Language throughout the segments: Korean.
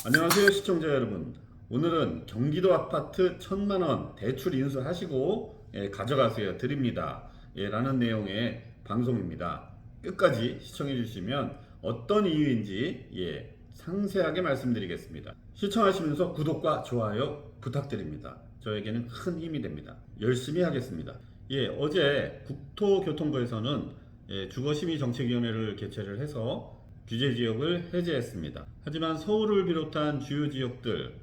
안녕하세요 시청자 여러분. 오늘은 경기도 아파트 1,000만원 대출 인수하시고 가져가세요 드립니다 라는 내용의 방송입니다. 끝까지 시청해 주시면 어떤 이유인지 상세하게 말씀드리겠습니다. 시청하시면서 구독과 좋아요 부탁드립니다. 저에게는 큰 힘이 됩니다. 열심히 하겠습니다. 어제 국토교통부에서는 주거심의정책위원회를 개최를 해서 규제지역을 해제했습니다. 하지만 서울을 비롯한 주요 지역들,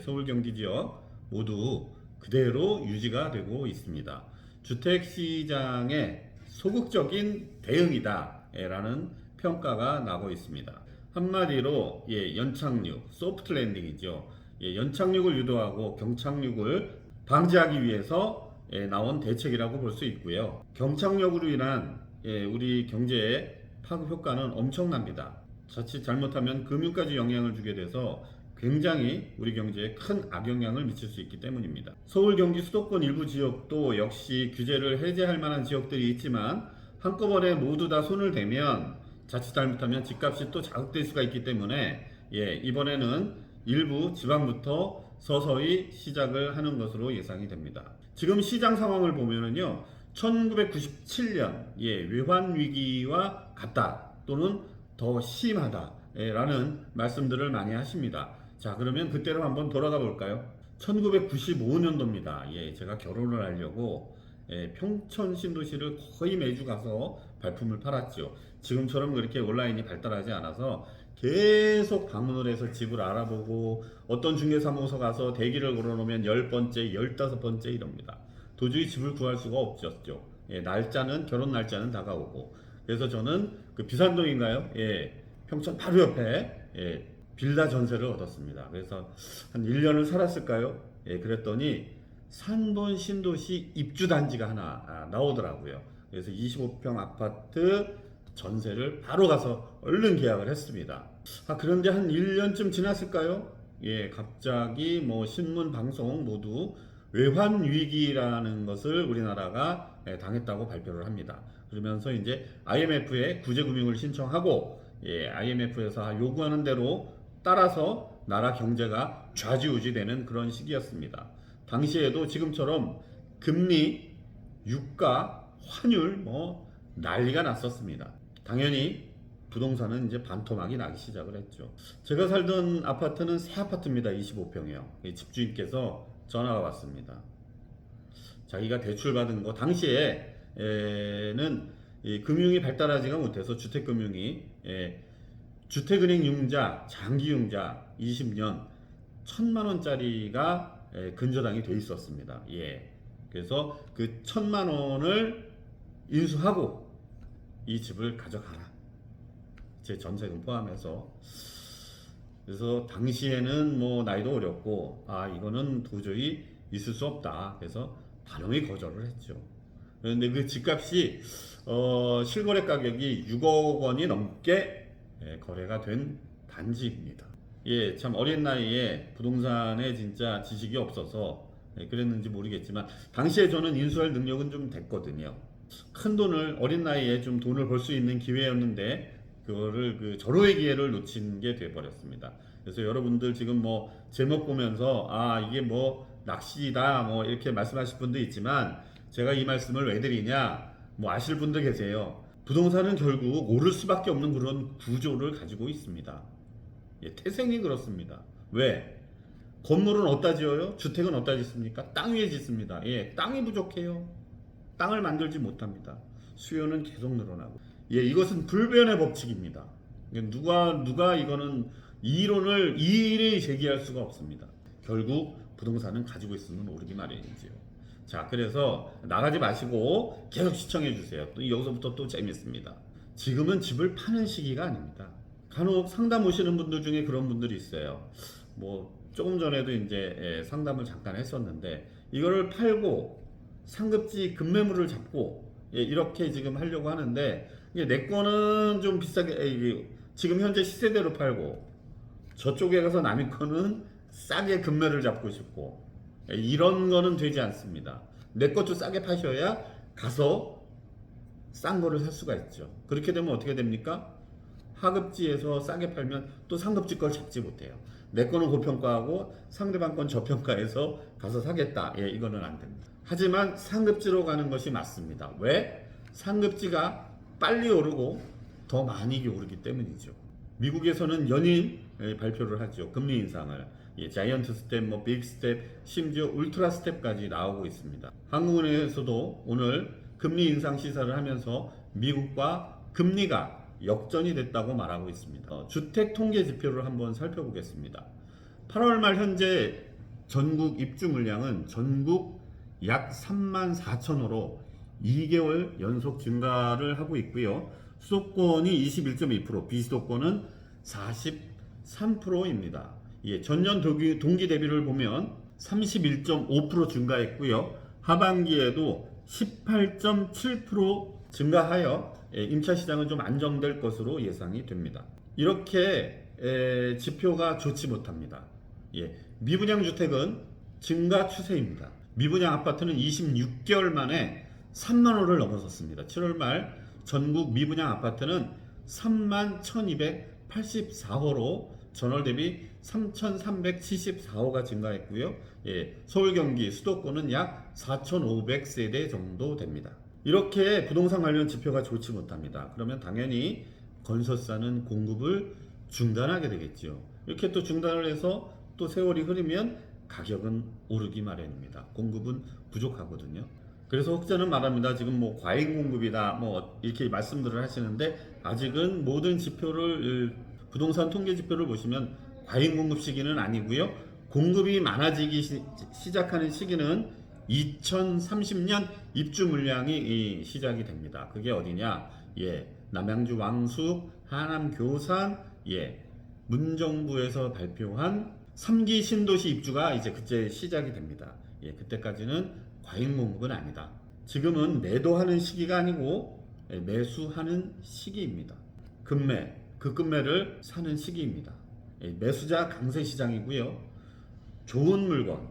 서울 경기 지역 모두 그대로 유지가 되고 있습니다. 주택시장의 소극적인 대응이다 라는 평가가 나고 있습니다. 한마디로 연착륙, 소프트 랜딩이죠. 연착륙을 유도하고 경착륙을 방지하기 위해서 나온 대책이라고 볼 수 있고요. 경착륙으로 인한 우리 경제의 파급 효과는 엄청납니다. 자칫 잘못하면 금융까지 영향을 주게 돼서 굉장히 우리 경제에 큰 악영향을 미칠 수 있기 때문입니다. 서울 경기 수도권 일부 지역도 역시 규제를 해제할 만한 지역들이 있지만 한꺼번에 모두 다 손을 대면 자칫 잘못하면 집값이 또 자극될 수가 있기 때문에 이번에는 일부 지방부터 서서히 시작을 하는 것으로 예상이 됩니다. 지금 시장 상황을 보면은요, 1997년 외환 위기와 같다 또는 더 심하다 라는 말씀들을 많이 하십니다. 자, 그러면 그때로 한번 돌아가 볼까요? 1995년도입니다. 제가 결혼을 하려고 평촌 신도시를 거의 매주 가서 발품을 팔았죠. 지금처럼 그렇게 온라인이 발달하지 않아서 계속 방문을 해서 집을 알아보고 어떤 중개사무소 가서 대기를 걸어놓으면 10번째, 15번째 이럽니다. 도저히 집을 구할 수가 없었죠. 날짜는 결혼 날짜는 다가오고, 그래서 저는 그 비산동인가요? 평촌 바로 옆에 빌라 전세를 얻었습니다. 그래서 한 1년을 살았을까요? 그랬더니 산본 신도시 입주 단지가 하나 나오더라고요. 그래서 25평 아파트 전세를 바로 가서 얼른 계약을 했습니다. 그런데 한 1년쯤 지났을까요? 갑자기 뭐 신문 방송 모두 외환 위기라는 것을 우리나라가 당했다고 발표를 합니다. 그러면서 이제 IMF에 구제금융을 신청하고 IMF에서 요구하는 대로 따라서 나라 경제가 좌지우지되는 그런 시기였습니다. 당시에도 지금처럼 금리, 유가, 환율 뭐 난리가 났었습니다. 당연히 부동산은 이제 반토막이 나기 시작을 했죠. 제가 살던 아파트는 새 아파트입니다. 25평이요. 집주인께서 전화가 왔습니다. 자기가 대출받은 거 당시에는 금융이 발달하지가 못해서 주택금융이 주택은행 융자, 장기융자 20년 1,000만원짜리가 근저당이 돼 있었습니다. 그래서 그 1,000만원을 인수하고 이 집을 가져가라. 제 전세금 포함해서. 그래서 당시에는 뭐 나이도 어렸고 이거는 도저히 있을 수 없다. 그래서 단호히 거절을 했죠. 그런데 그 집값이 실거래 가격이 6억 원이 넘게 거래가 된 단지입니다. 참 어린 나이에 부동산에 진짜 지식이 없어서 그랬는지 모르겠지만 당시에 저는 인수할 능력은 좀 됐거든요. 큰 돈을 어린 나이에 좀 돈을 벌 수 있는 기회였는데 그거를 그 절호의 기회를 놓친 게 돼버렸습니다. 그래서 여러분들 지금 뭐 제목 보면서 이게 뭐 낚시다 뭐 이렇게 말씀하실 분도 있지만 제가 이 말씀을 왜 드리냐 뭐 아실 분도 계세요. 부동산은 결국 오를 수밖에 없는 그런 구조를 가지고 있습니다. 태생이 그렇습니다. 왜? 건물은 어디다 지어요? 주택은 어디다 짓습니까? 땅 위에 짓습니다. 땅이 부족해요. 땅을 만들지 못합니다. 수요는 계속 늘어나고. 이것은 불변의 법칙입니다. 누가 이거는 이의를 제기할 수가 없습니다. 결국 부동산은 가지고 있으면 오르기 마련이지요. 자, 그래서 나가지 마시고 계속 시청해 주세요. 또 여기서부터 또 재밌습니다. 지금은 집을 파는 시기가 아닙니다. 간혹 상담 오시는 분들 중에 그런 분들이 있어요. 뭐 조금 전에도 이제 상담을 잠깐 했었는데 이거를 팔고 상급지 급매물을 잡고 이렇게 지금 하려고 하는데 내 거는 좀 비싸게 지금 현재 시세대로 팔고 저쪽에 가서 남의 거는 싸게 급매를 잡고 싶고 이런 거는 되지 않습니다. 내 것도 싸게 파셔야 가서 싼 거를 살 수가 있죠. 그렇게 되면 어떻게 됩니까? 하급지에서 싸게 팔면 또 상급지 걸 잡지 못해요. 내 거는 고평가하고 상대방 건 저평가해서 가서 사겠다. 예, 이거는 안 됩니다. 하지만 상급지로 가는 것이 맞습니다. 왜? 상급지가 빨리 오르고 더 많이 오르기 때문이죠. 미국에서는 연일 발표를 하죠. 금리 인상을. 예, 자이언트 스텝, 뭐 빅 스텝, 심지어 울트라 스텝까지 나오고 있습니다. 한국은행에서도 오늘 금리 인상 시사를 하면서 미국과 금리가 역전이 됐다고 말하고 있습니다. 주택 통계 지표를 한번 살펴보겠습니다. 8월 말 현재 전국 입주 물량은 전국 약 3만 4천호로 2개월 연속 증가를 하고 있고요. 수도권이 21.2%, 비수도권은 43%입니다. 예, 전년 동기 대비를 보면 31.5% 증가했고요. 하반기에도 18.7% 증가하여 임차 시장은 좀 안정될 것으로 예상이 됩니다. 이렇게 지표가 좋지 못합니다. 예, 미분양 주택은 증가 추세입니다. 미분양 아파트는 26개월 만에 3만 호를 넘어섰습니다. 7월 말 전국 미분양 아파트는 3만 1284호로 전월 대비 3,374호가 증가했고요. 예, 서울, 경기, 수도권은 약 4,500세대 정도 됩니다. 이렇게 부동산 관련 지표가 좋지 못합니다. 그러면 당연히 건설사는 공급을 중단하게 되겠죠. 이렇게 또 중단을 해서 또 세월이 흐르면 가격은 오르기 마련입니다. 공급은 부족하거든요. 그래서 혹자는 말합니다. 지금 뭐 과잉 공급이다 뭐 이렇게 말씀들을 하시는데 아직은 모든 지표를 부동산 통계 지표를 보시면 과잉 공급 시기는 아니고요. 공급이 많아지기 시작하는 시기는 2030년 입주 물량이 시작이 됩니다. 그게 어디냐? 예, 남양주 왕숙, 하남 교산, 예, 문정부에서 발표한 3기 신도시 입주가 이제 그때 시작이 됩니다. 예, 그때까지는 과잉 공급은 아니다. 지금은 매도하는 시기가 아니고 매수하는 시기입니다. 급매, 급매를 사는 시기입니다. 매수자 강세 시장이고요. 좋은 물건,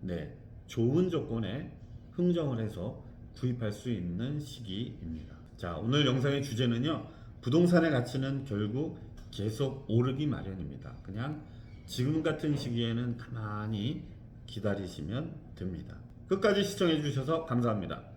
네, 좋은 조건에 흥정을 해서 구입할 수 있는 시기입니다. 자, 오늘 영상의 주제는요. 부동산의 가치는 결국 계속 오르기 마련입니다. 그냥 지금 같은 시기에는 가만히 기다리시면 됩니다. 끝까지 시청해 주셔서 감사합니다.